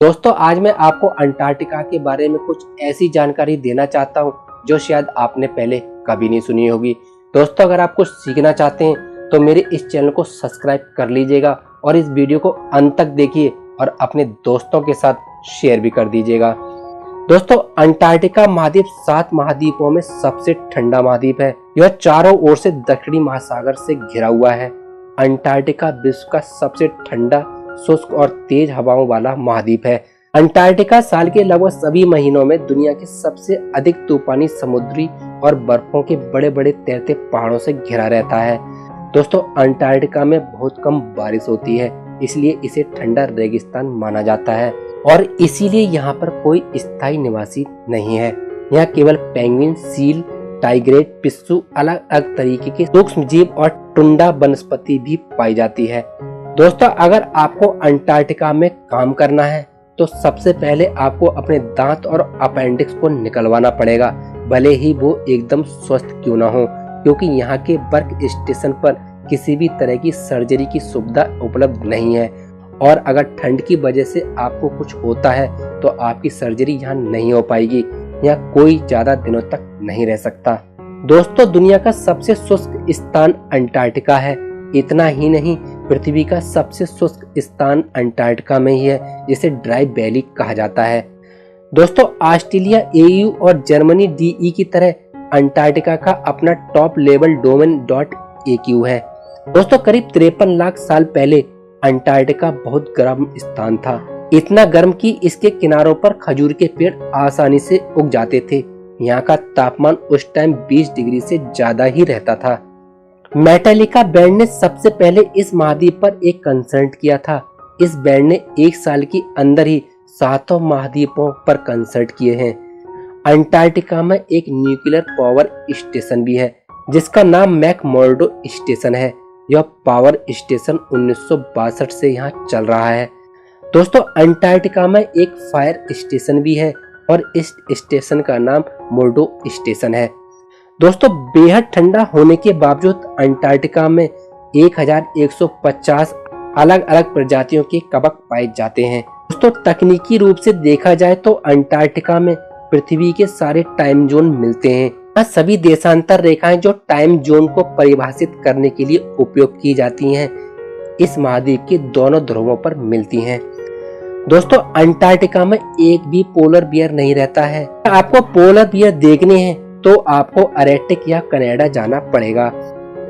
दोस्तों आज मैं आपको अंटार्कटिका के बारे में कुछ ऐसी जानकारी देना चाहता हूँ जो शायद आपने पहले कभी नहीं सुनी होगी। दोस्तों अगर आप कुछ सीखना चाहते हैं तो मेरे इस चैनल को सब्सक्राइब कर लीजिएगा और इस वीडियो को अंत तक देखिए और अपने दोस्तों के साथ शेयर भी कर दीजिएगा। दोस्तों अंटार्कटिका महाद्वीप 7 महाद्वीपों में सबसे ठंडा महाद्वीप है। यह चारों ओर से दक्षिणी महासागर से घिरा हुआ है। अंटार्कटिका विश्व का सबसे ठंडा, शुष्क और तेज हवाओं वाला महाद्वीप है। अंटार्कटिका साल के लगभग सभी महीनों में दुनिया के सबसे अधिक तूफानी समुद्री और बर्फों के बड़े बड़े तैरते पहाड़ों से घिरा रहता है। दोस्तों अंटार्कटिका में बहुत कम बारिश होती है, इसलिए इसे ठंडा रेगिस्तान माना जाता है और इसीलिए यहाँ पर कोई स्थायी निवासी नहीं है। यहाँ केवल पेंगुइन, सील, टाइग्रेट, पिस्सू, अलग अलग तरीके के सूक्ष्म जीव और टुंडा वनस्पति भी पाई जाती है। दोस्तों अगर आपको अंटार्कटिका में काम करना है तो सबसे पहले आपको अपने दांत और अपेंडिक्स को निकलवाना पड़ेगा, भले ही वो एकदम स्वस्थ क्यों ना हो, क्योंकि यहाँ के वर्क स्टेशन पर किसी भी तरह की सर्जरी की सुविधा उपलब्ध नहीं है और अगर ठंड की वजह से आपको कुछ होता है तो आपकी सर्जरी यहाँ नहीं हो पाएगी। यहाँ कोई ज्यादा दिनों तक नहीं रह सकता। दोस्तों दुनिया का सबसे शुष्क स्थान अंटार्कटिका है। इतना ही नहीं, पृथ्वी का सबसे शुष्क स्थान अंटार्कटिका में ही है, जिसे ड्राई वैली कहा जाता है। दोस्तों ऑस्ट्रेलिया, एयू और जर्मनी डीई की तरह अंटार्कटिका का अपना टॉप लेवल डोमेन .aq है। दोस्तों करीब 53 लाख साल पहले अंटार्कटिका बहुत गर्म स्थान था, इतना गर्म कि इसके किनारों पर खजूर के पेड़ आसानी से उग जाते थे। यहाँ का तापमान उस टाइम 20 डिग्री से ज्यादा ही रहता था। मेटालिका बैंड ने सबसे पहले इस महाद्वीप पर एक कंसर्ट किया था। इस बैंड ने एक साल के अंदर ही 7 महाद्वीपों पर कंसर्ट किए हैं। अंटार्कटिका में एक न्यूक्लियर पावर स्टेशन भी है जिसका नाम मैकमर्डो स्टेशन है। यह पावर स्टेशन 1962 से यहाँ चल रहा है। दोस्तों अंटार्कटिका में एक फायर स्टेशन भी है और इस स्टेशन का नाम मोर्डो स्टेशन है। दोस्तों बेहद ठंडा होने के बावजूद अंटार्कटिका में 1150 अलग अलग प्रजातियों के कवक पाए जाते हैं। दोस्तों तकनीकी रूप से देखा जाए तो अंटार्कटिका में पृथ्वी के सारे टाइम जोन मिलते हैं। यहाँ सभी देशांतर रेखाएं जो टाइम जोन को परिभाषित करने के लिए उपयोग की जाती हैं, इस महाद्वीप के दोनों ध्रुवों पर मिलती हैं। दोस्तों अंटार्कटिका में एक भी पोलर बियर नहीं रहता है। आपको पोलर बियर देखने हैं तो आपको आर्कटिक या कनाडा जाना पड़ेगा।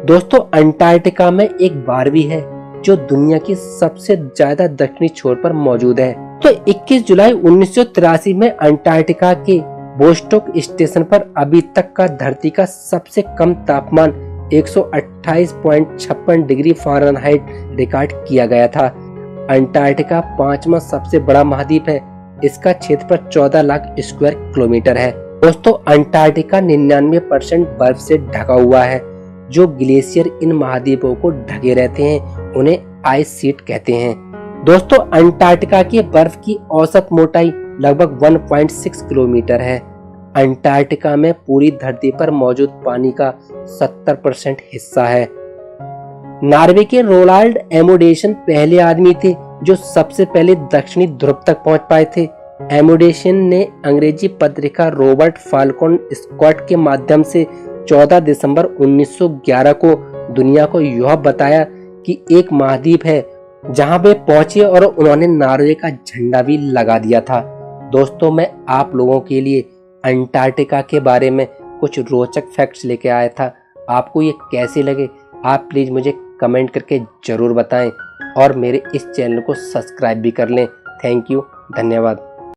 दोस्तों अंटार्कटिका में एक बार भी है जो दुनिया की सबसे ज्यादा दक्षिणी छोर पर मौजूद है। तो 21 जुलाई 1983 में अंटार्कटिका के वोस्टोक स्टेशन पर अभी तक का धरती का सबसे कम तापमान 128.56 डिग्री फ़ारेनहाइट रिकॉर्ड किया गया था। अंटार्कटिका 5वां सबसे बड़ा महाद्वीप है। इसका क्षेत्रफल 14 लाख स्क्वायर किलोमीटर है। दोस्तों अंटार्कटिका 99% बर्फ से ढका हुआ है। जो ग्लेशियर इन महाद्वीपों को ढके रहते हैं उन्हें आइस शीट कहते हैं। दोस्तों अंटार्कटिका के बर्फ की औसत मोटाई लगभग 1.6 किलोमीटर है। अंटार्कटिका में पूरी धरती पर मौजूद पानी का 70% हिस्सा है। नॉर्वे के रोलाल्ड एमोंडसेन पहले आदमी थे जो सबसे पहले दक्षिणी ध्रुव तक पहुंच पाए थे। एमोंडसेन ने अंग्रेजी पत्रिका रॉबर्ट फाल्कन स्कॉट के माध्यम से 14 दिसंबर 1911 को दुनिया को यह बताया कि एक महाद्वीप है जहां वे पहुंचे और उन्होंने नॉर्वे का झंडा भी लगा दिया था। दोस्तों मैं आप लोगों के लिए अंटार्कटिका के बारे में कुछ रोचक फैक्ट्स लेके आया था। आपको ये कैसे लगे आप प्लीज मुझे कमेंट करके जरूर बताएं और मेरे इस चैनल को सब्सक्राइब भी कर लें। थैंक यू, धन्यवाद।